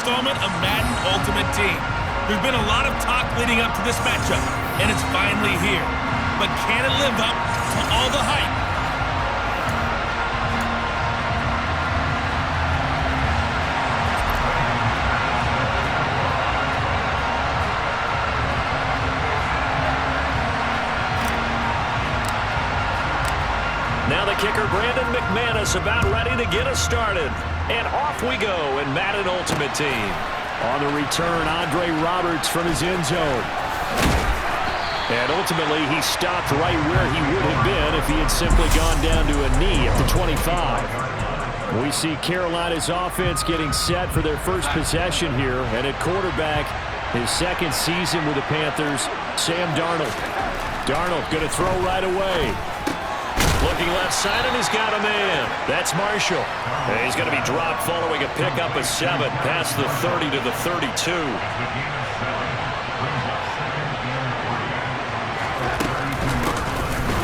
installment of Madden Ultimate Team. There's been a lot of talk leading up to this matchup, and it's finally here. But can it live up to all the hype? Now the kicker, Brandon McManus, about ready to get us started. And off we go in Madden Ultimate Team. On the return, Andre Roberts from his end zone. And ultimately, he stopped right where he would have been if he had simply gone down to a knee at the 25. We see Carolina's offense getting set for their first possession here. And at quarterback, his second season with the Panthers, Sam Darnold. Darnold going to throw right away. Looking left side, and he's got a man. That's Marshall. And he's going to be dropped following a pickup of 7 past the 30 to the 32.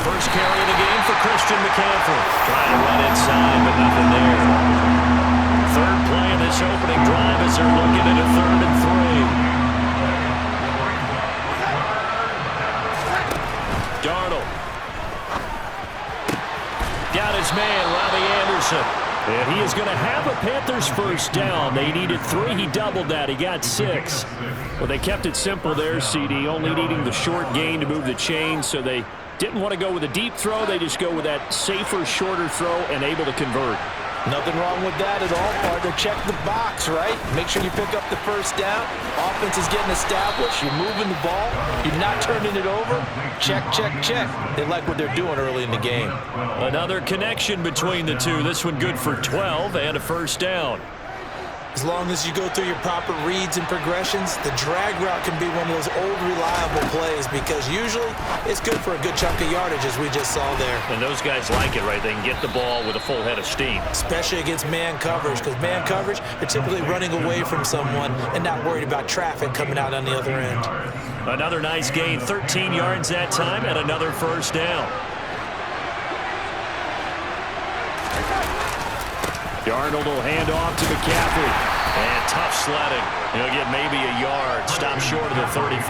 First carry of the game for Christian McCaffrey. Trying to run inside, but nothing there. Third play of this opening drive as they're looking at a 3rd and 3. Darnold. Got his man, Robbie Anderson. And he is going to have a Panthers first down. They needed 3. He doubled that. He got 6. Well, they kept it simple there, CD, only needing the short gain to move the chains, so they didn't want to go with a deep throw. They just go with that safer, shorter throw and able to convert. Nothing wrong with that at all, partner. Check the box, right? Make sure you pick up the first down. Offense is getting established. You're moving the ball. You're not turning it over. Check, check, check. They like what they're doing early in the game. Another connection between the two. This one good for 12 and a first down. As long as you go through your proper reads and progressions, the drag route can be one of those old reliable plays because usually it's good for a good chunk of yardage as we just saw there. And those guys like it, right? They can get the ball with a full head of steam. Especially against man coverage, because man coverage, they're typically running away from someone and not worried about traffic coming out on the other end. Another nice gain, 13 yards that time, and another first down. Darnold will hand off to McCaffrey. And tough sledding. He'll get maybe a yard. Stop short of the 35.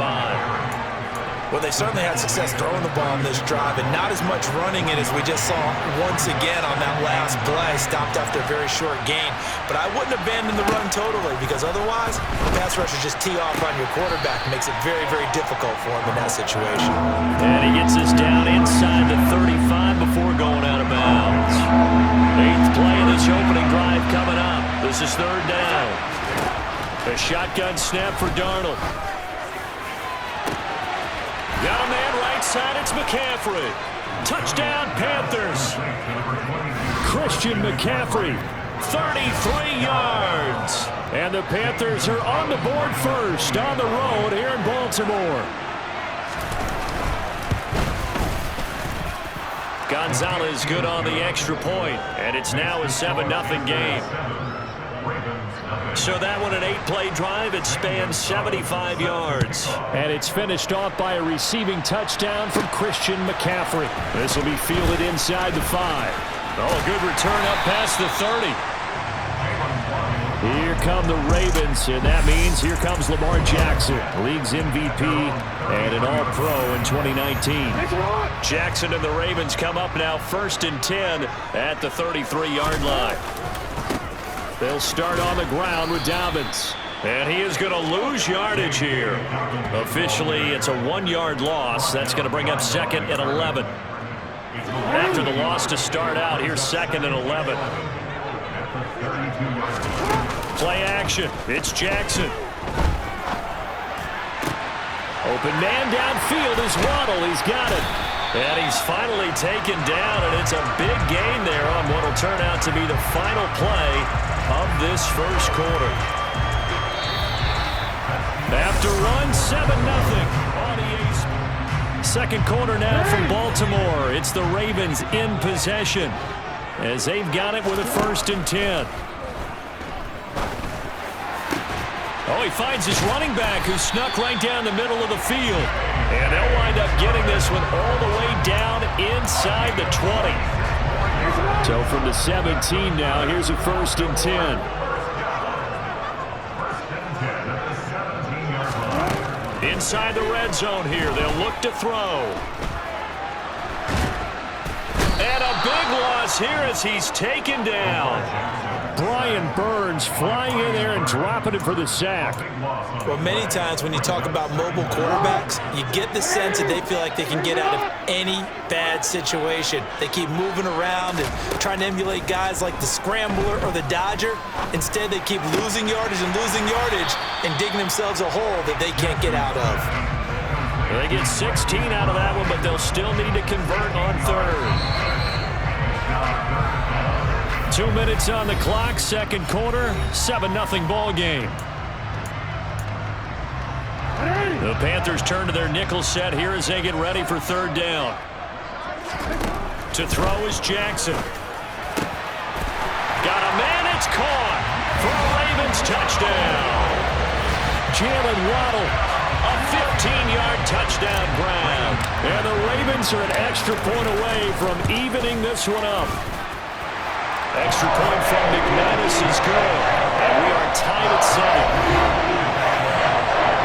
Well, they certainly had success throwing the ball on this drive, and not as much running it as we just saw once again on that last play. Stopped after a very short gain. But I wouldn't abandon the run totally, because otherwise, the pass rushers just tee off on your quarterback. It makes it very, very difficult for him in that situation. And he gets us down inside the 35 before going out of bounds. 8th play of this opening drive coming up. This is 3rd down. A shotgun snap for Darnold. Got a man right side. It's McCaffrey. Touchdown, Panthers. Christian McCaffrey, 33 yards. And the Panthers are on the board first on the road here in Baltimore. Gonzalez good on the extra point, and it's now a 7-0 game. So that one, an 8-play drive. It spans 75 yards. And it's finished off by a receiving touchdown from Christian McCaffrey. This will be fielded inside the 5. Oh, good return up past the 30. Here come the Ravens, and that means here comes Lamar Jackson, league's MVP and an All-Pro in 2019. Jackson and the Ravens come up now 1st and 10 at the 33-yard line. They'll start on the ground with Dobbins. And he is going to lose yardage here. Officially, it's a 1-yard loss. That's going to bring up 2nd and 11. After the loss to start out, here's 2nd and 11. Play action. It's Jackson. Open man downfield is Waddle. He's got it. And he's finally taken down, and it's a big gain there on what will turn out to be the final play of this first quarter. After one, 7-0 on the ace. Second quarter now from Baltimore. It's the Ravens in possession as they've got it with a 1st and 10. Oh, he finds his running back who snuck right down the middle of the field. And they'll wind up getting this one all the way down inside the 20. So from the 17 now, here's a 1st and 10. Inside the red zone here, they'll look to throw. And a big loss here as he's taken down. Brian Burns flying in there and dropping it for the sack. Well, many times when you talk about mobile quarterbacks, you get the sense that they feel like they can get out of any bad situation. They keep moving around and trying to emulate guys like the Scrambler or the Dodger. Instead, they keep losing yardage and digging themselves a hole that they can't get out of. They get 16 out of that one, but they'll still need to convert on third. 2 minutes on the clock, second quarter, 7-0 ball game. The Panthers turn to their nickel set here as they get ready for third down. To throw is Jackson. Got a man, it's caught for a Ravens touchdown. Jalen Waddle, a 15-yard touchdown grab. And the Ravens are an extra point away from evening this one up. Extra point from McManus is good. And we are tied at 7.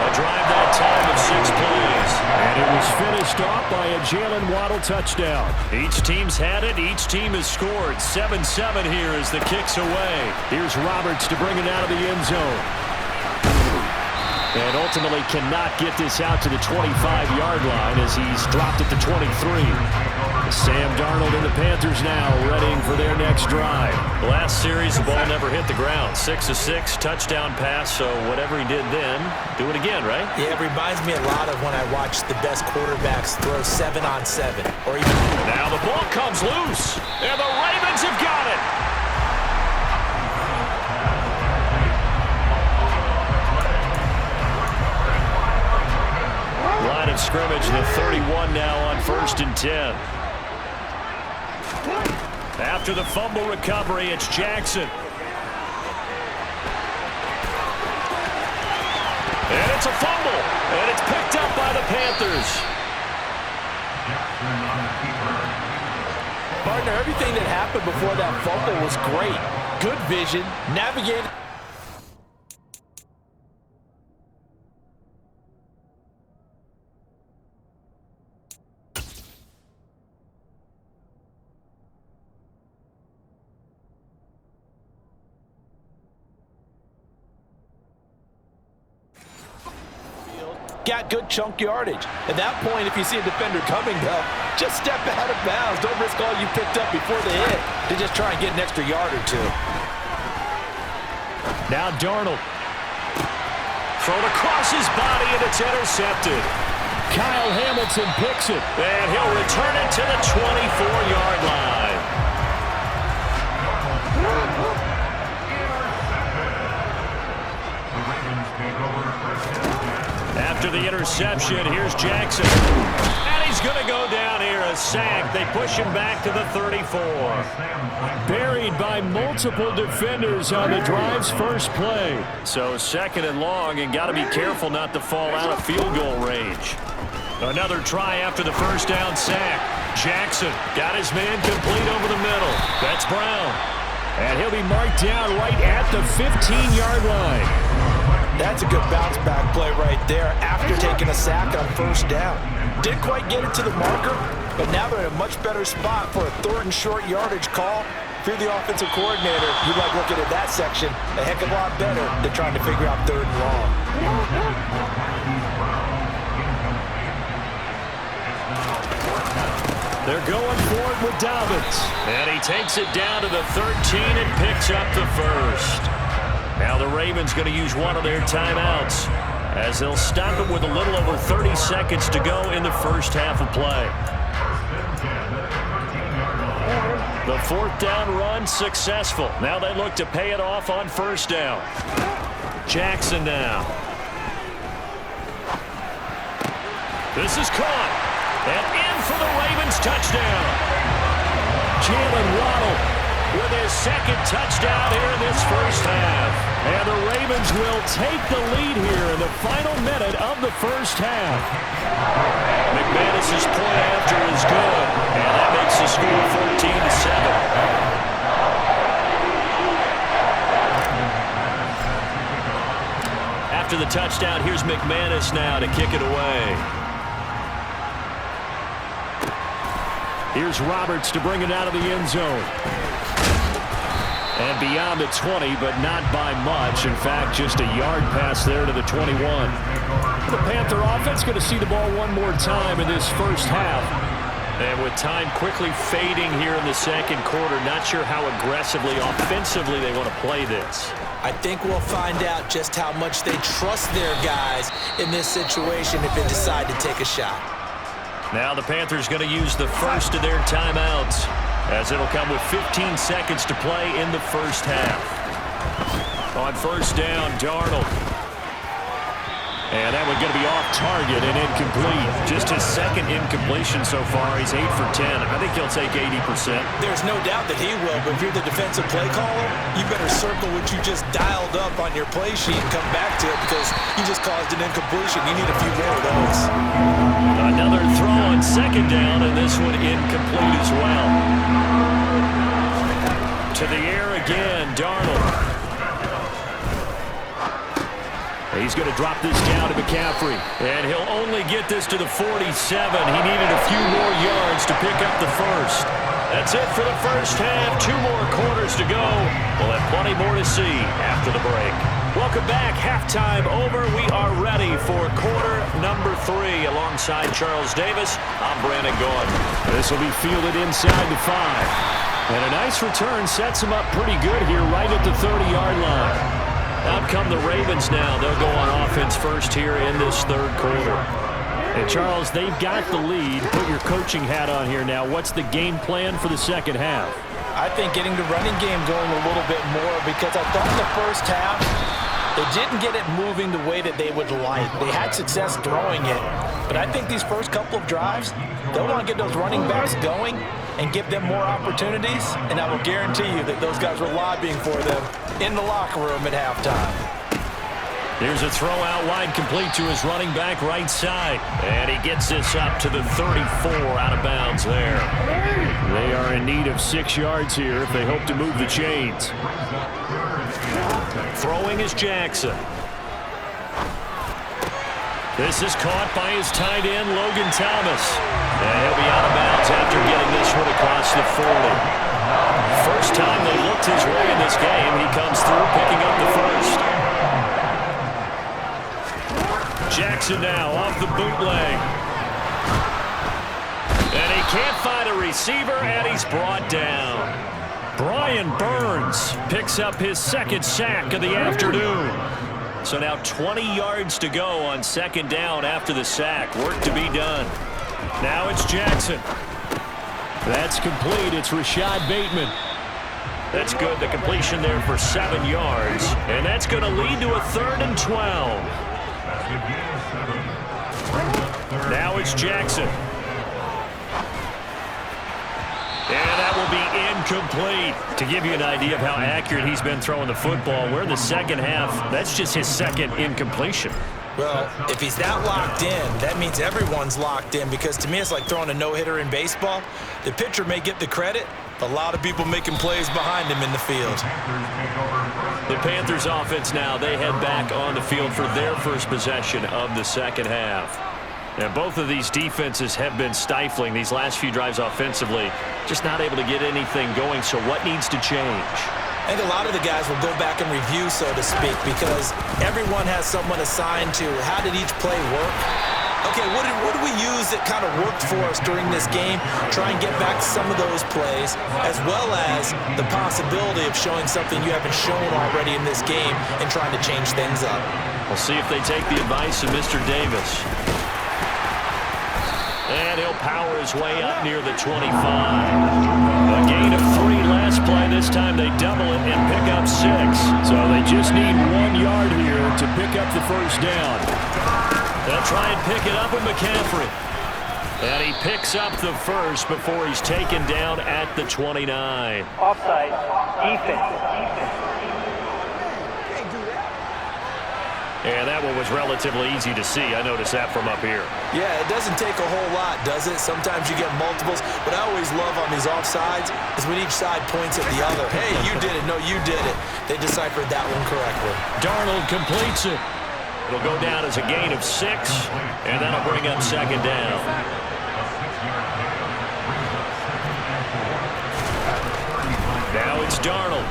A drive that time of 6 plays. And it was finished off by a Jalen Waddle touchdown. Each team's had it. Each team has scored. 7-7 here as the kick's away. Here's Roberts to bring it out of the end zone. And ultimately cannot get this out to the 25-yard line as he's dropped at the 23. Sam Darnold and the Panthers now readying for their next drive. Last series, the ball never hit the ground. 6 of 6, touchdown pass, so whatever he did then, do it again, right? Yeah, it reminds me a lot of when I watched the best quarterbacks throw 7-on-7. Or even. Now the ball comes loose, and the Ravens have got it. Line of scrimmage, the 31 now on 1st and 10. After the fumble recovery, it's Jackson. And it's a fumble, and it's picked up by the Panthers. Partner, everything that happened before that fumble was great. Good vision, navigated. Got good chunk yardage. At that point, if you see a defender coming, though, just step out of bounds. Don't risk all you picked up before the hit to just try and get an extra yard or two. Now Darnold. Thrown across his body, and it's intercepted. Kyle Hamilton picks it, and he'll return it to the 24-yard line. After the interception, here's Jackson. And he's going to go down here, a sack. They push him back to the 34. Buried by multiple defenders on the drive's first play. So 2nd and long, and got to be careful not to fall out of field goal range. Another try after the first down sack. Jackson got his man complete over the middle. That's Brown. And he'll be marked down right at the 15-yard line. That's a good bounce-back play right there after taking a sack on 1st down. Didn't quite get it to the marker, but now they're in a much better spot for a 3rd and short yardage call. If you're the offensive coordinator, you like looking at that section a heck of a lot better than trying to figure out 3rd and long. They're going for it with Dobbins. And he takes it down to the 13 and picks up the 1st. Now the Ravens going to use one of their timeouts as they'll stop it with a little over 30 seconds to go in the first half of play. The 4th down run successful. Now they look to pay it off on 1st down. Jackson now. This is caught. And in for the Ravens touchdown. Jalen Waddle with his 2nd touchdown here in this first half. And the Ravens will take the lead here in the final minute of the first half. McManus's point after is good. And that makes the score 14-7. after the touchdown. Here's McManus now to kick it away. Here's Roberts to bring it out of the end zone. And beyond the 20, but not by much. In fact, just a yard pass there to the 21. The Panther offense going to see the ball one more time in this first half. And with time quickly fading here in the second quarter, not sure how aggressively, offensively they want to play this. I think we'll find out just how much they trust their guys in this situation if they decide to take a shot. Now the Panthers going to use the first of their timeouts, as it'll come with 15 seconds to play in the first half. On first down, Darnold. And that one going to be off target and incomplete. Just his second incompletion so far. He's 8 for 10. I think he'll take 80%. There's no doubt that he will, but if you're the defensive play caller, you better circle what you just dialed up on your play sheet and come back to it because you just caused an incompletion. You need a few more of those. Another throw on second down, and this one incomplete as well. To the air again, Darnold. He's going to drop this down to McCaffrey. And he'll only get this to the 47. He needed a few more yards to pick up the first. That's it for the first half. 2 more quarters to go. We'll have plenty more to see after the break. Welcome back. Halftime over. We are ready for quarter number 3. Alongside Charles Davis, I'm Brandon Gaudin. This will be fielded inside the 5. And a nice return sets him up pretty good here right at the 30-yard line. Out come the Ravens now. They'll go on offense first here in this third quarter. And, Charles, they've got the lead. Put your coaching hat on here now. What's the game plan for the second half? I think getting the running game going a little bit more because I thought in the first half they didn't get it moving the way that they would like. They had success throwing it. But I think these first couple of drives, they'll want to get those running backs going and give them more opportunities. And I will guarantee you that those guys were lobbying for them in the locker room at halftime. Here's a throw out wide, complete to his running back right side. And he gets this up to the 34, out of bounds there. They are in need of 6 yards here if they hope to move the chains. Throwing is Jackson. This is caught by his tight end, Logan Thomas. And he'll be out of bounds after getting this one across the 40. First time they looked his way in this game, he comes through picking up the first. Jackson now off the bootleg. And he can't find a receiver, and he's brought down. Brian Burns picks up his second sack of the afternoon. So now 20 yards to go on second down after the sack. Work to be done. Now it's Jackson. That's complete. It's Rashad Bateman. That's good. The completion there for 7 yards. And that's going to lead to a 3rd and 12. Now it's Jackson. And that will be incomplete. To give you an idea of how accurate he's been throwing the football, we're in the second half. That's just his second incompletion. Well, if he's that locked in, that means everyone's locked in because to me it's like throwing a no-hitter in baseball. The pitcher may get the credit, a lot of people making plays behind him in the field. The Panthers offense now, they head back on the field for their first possession of the second half. And both of these defenses have been stifling these last few drives offensively. Just not able to get anything going, so what needs to change? I think a lot of the guys will go back and review, so to speak, because everyone has someone assigned to how did each play work. Okay, what did we use that kind of worked for us during this game? Try and get back to some of those plays, as well as the possibility of showing something you haven't shown already in this game and trying to change things up. We'll see if they take the advice of Mr. Davis. And he'll power his way up near the 25. A gain of 3 last play. This time they double it and pick up 6. So they just need 1 yard here to pick up the first down. They'll try and pick it up with McCaffrey. And he picks up the first before he's taken down at the 29. Offside, defense. And that one was relatively easy to see. I noticed that from up here. Yeah, it doesn't take a whole lot, does it? Sometimes you get multiples. What I always love on these offsides is when each side points at the other. Hey, you did it. No, you did it. They deciphered that one correctly. Darnold completes it. It'll go down as a gain of 6, and that'll bring up second down. Now it's Darnold.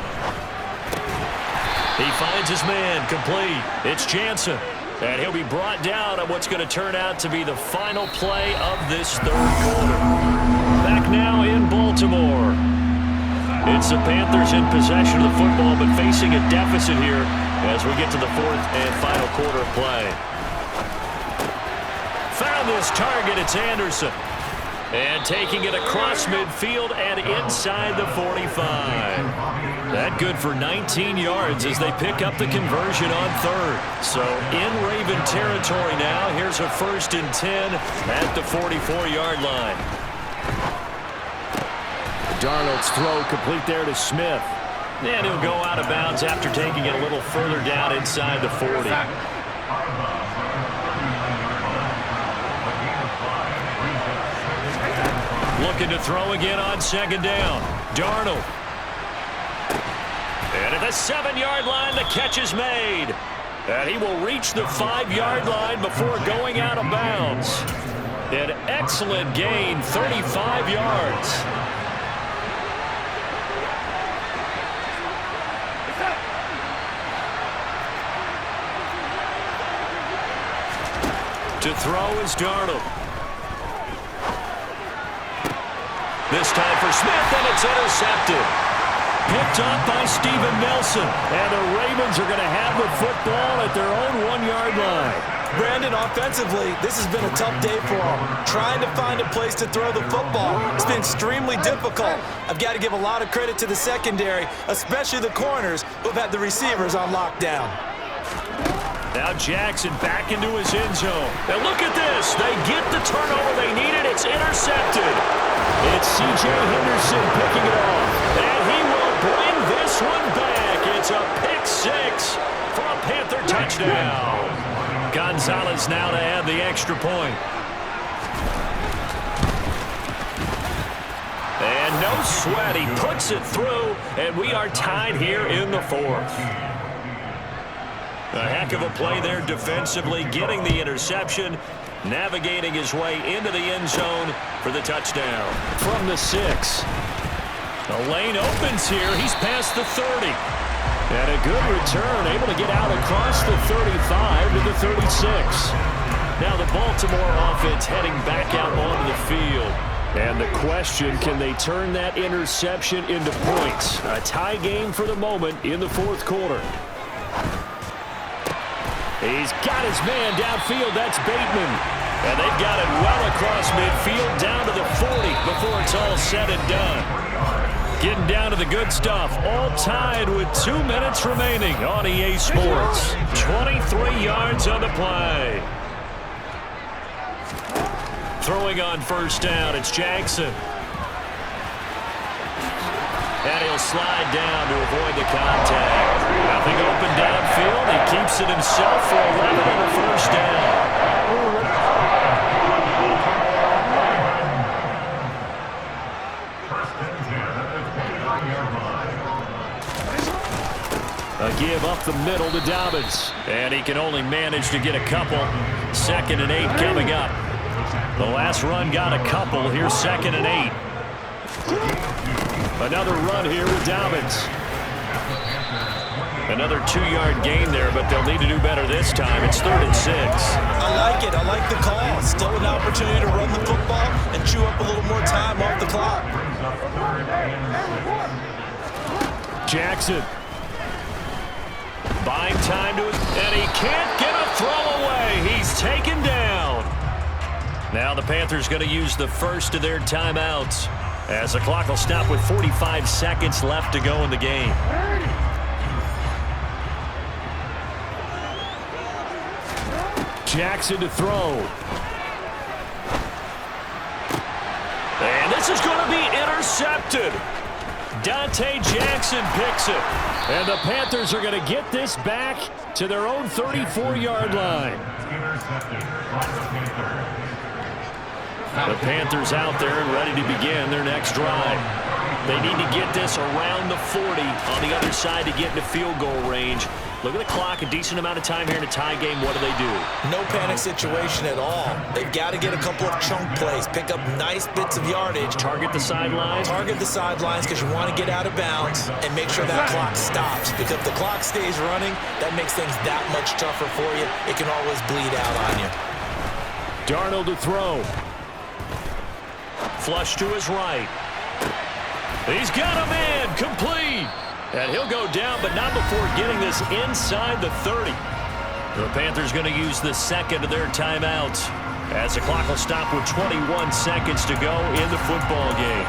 He finds his man, complete. It's Jansen. And he'll be brought down on what's going to turn out to be the final play of this third quarter. Back now in Baltimore. It's the Panthers in possession of the football, but facing a deficit here as we get to the fourth and final quarter of play. Found this target, it's Anderson. And taking it across midfield and inside the 45. That good for 19 yards as they pick up the conversion on third. So in Raven territory now. Here's a 1st and 10 at the 44-yard line. Darnold's throw complete there to Smith. And he'll go out of bounds after taking it a little further down inside the 40. Looking to throw again on second down. Darnold. And at the 7-yard line, the catch is made. And he will reach the 5-yard line before going out of bounds. An excellent gain, 35 yards. To throw is Darnold. This time for Smith, and it's intercepted. Picked off by Steven Nelson. And the Ravens are going to have the football at their own 1-yard line. Brandon, offensively, this has been a tough day for them. Trying to find a place to throw the football. It's been extremely difficult. I've got to give a lot of credit to the secondary, especially the corners who've had the receivers on lockdown. Now Jackson back into his end zone. And look at this. They get the turnover they needed. It's intercepted. It's C.J. Henderson picking it off. And he will bring this one back. It's a pick 6 for a Panther touchdown. Gonzalez now to add the extra point. And no sweat. He puts it through. And we are tied here in the 4th. A heck of a play there defensively, getting the interception, navigating his way into the end zone for the touchdown. From the 6. The lane opens here. He's past the 30. And a good return, able to get out across the 35 to the 36. Now the Baltimore offense heading back out onto the field. And the question, can they turn that interception into points? A tie game for the moment in the 4th quarter. He's got his man downfield. That's Bateman. And they've got it well across midfield down to the 40 before it's all said and done. Getting down to the good stuff. All tied with 2 minutes remaining on EA Sports. 23 yards on the play. Throwing on 1st down, it's Jackson. And he'll slide down to avoid the contact. Nothing open downfield. He keeps it himself for 11 and a 1st down. A give up the middle to Dobbins. And he can only manage to get a couple. 2nd and 8 coming up. The last run got a couple. Here's 2nd and 8. Another run here with Dobbins. Another 2-yard gain there, but they'll need to do better this time. It's 3rd and 6. I like it. I like the call. Still an opportunity to run the football and chew up a little more time off the clock. Jackson. Buying time to it, and he can't get a throw away. He's taken down. Now the Panthers going to use the first of their timeouts, as the clock will stop with 45 seconds left to go in the game. Jackson to throw. And this is going to be intercepted. Dante Jackson picks it. And the Panthers are going to get this back to their own 34-yard line. The Panthers out there and ready to begin their next drive. They need to get this around the 40 on the other side to get into field goal range. Look at the clock, a decent amount of time here in a tie game. What do they do? No panic situation at all. They've got to get a couple of chunk plays, pick up nice bits of yardage. Target the sidelines. Target the sidelines because you want to get out of bounds and make sure that clock stops. Because if the clock stays running, that makes things that much tougher for you. It can always bleed out on you. Darnold to throw. Flush to his right. He's got a man, complete. And he'll go down, but not before getting this inside the 30. The Panthers going to use the second of their timeouts as the clock will stop with 21 seconds to go in the football game.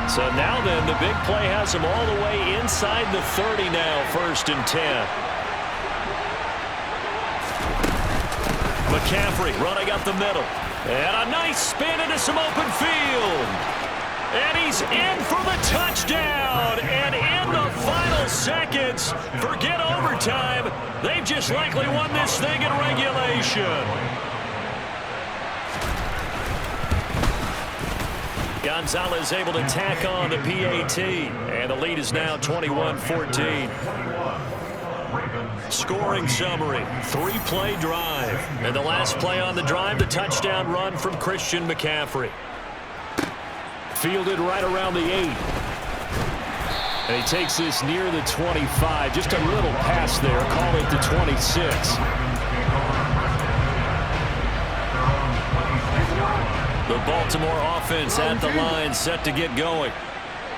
So now then, the big play has them all the way inside the 30 now, 1st and 10. McCaffrey running up the middle. And a nice spin into some open field. And he's in for the touchdown. And in the final seconds, forget overtime. They've just likely won this thing in regulation. Gonzalez able to tack on the PAT. And the lead is now 21-14. Scoring summary, 3-play drive. And the last play on the drive, the touchdown run from Christian McCaffrey. Fielded right around the 8. And he takes this near the 25. Just a little pass there. Call it the 26. The Baltimore offense at the line, set to get going.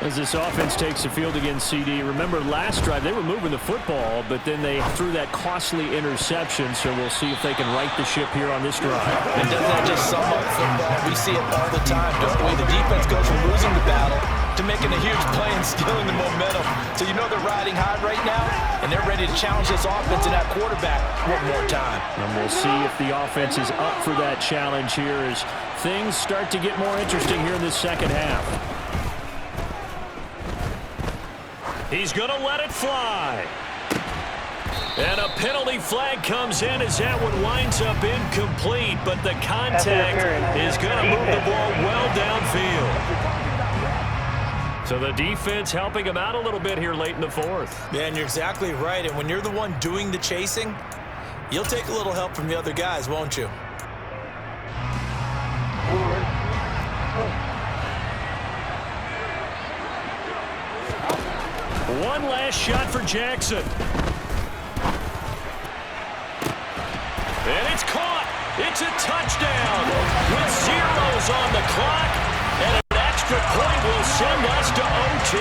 As this offense takes the field against CD. Remember last drive, they were moving the football, but then they threw that costly interception, so we'll see if they can right the ship here on this drive. And doesn't that just sum up football? We see it all the time, don't we? The defense goes from losing the battle to making a huge play and stealing the momentum. So you know they're riding high right now, and they're ready to challenge this offense and that quarterback one more time. And we'll see if the offense is up for that challenge here as things start to get more interesting here in the second half. He's going to let it fly. And a penalty flag comes in as that one winds up incomplete, but the contact is going to move the ball well downfield. So the defense helping him out a little bit here late in the 4th. Yeah, and you're exactly right. And when you're the one doing the chasing, you'll take a little help from the other guys, won't you? One last shot for Jackson. And it's caught. It's a touchdown with zeros on the clock. And an extra point will send us to OT.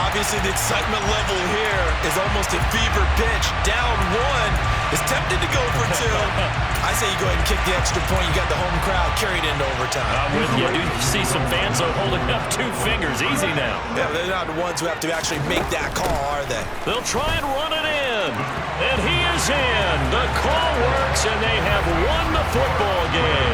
Obviously, the excitement level here is almost at fever pitch. Down 1, is tempted to go for 2. I say you go ahead and kick the extra point. You got the home crowd carried into overtime. I'm with you. You see some fans holding up 2 fingers. Easy now. Yeah, they're not the ones who have to actually make that call, are they? They'll try and run it in. And he is in. The call works, and they have won the football game.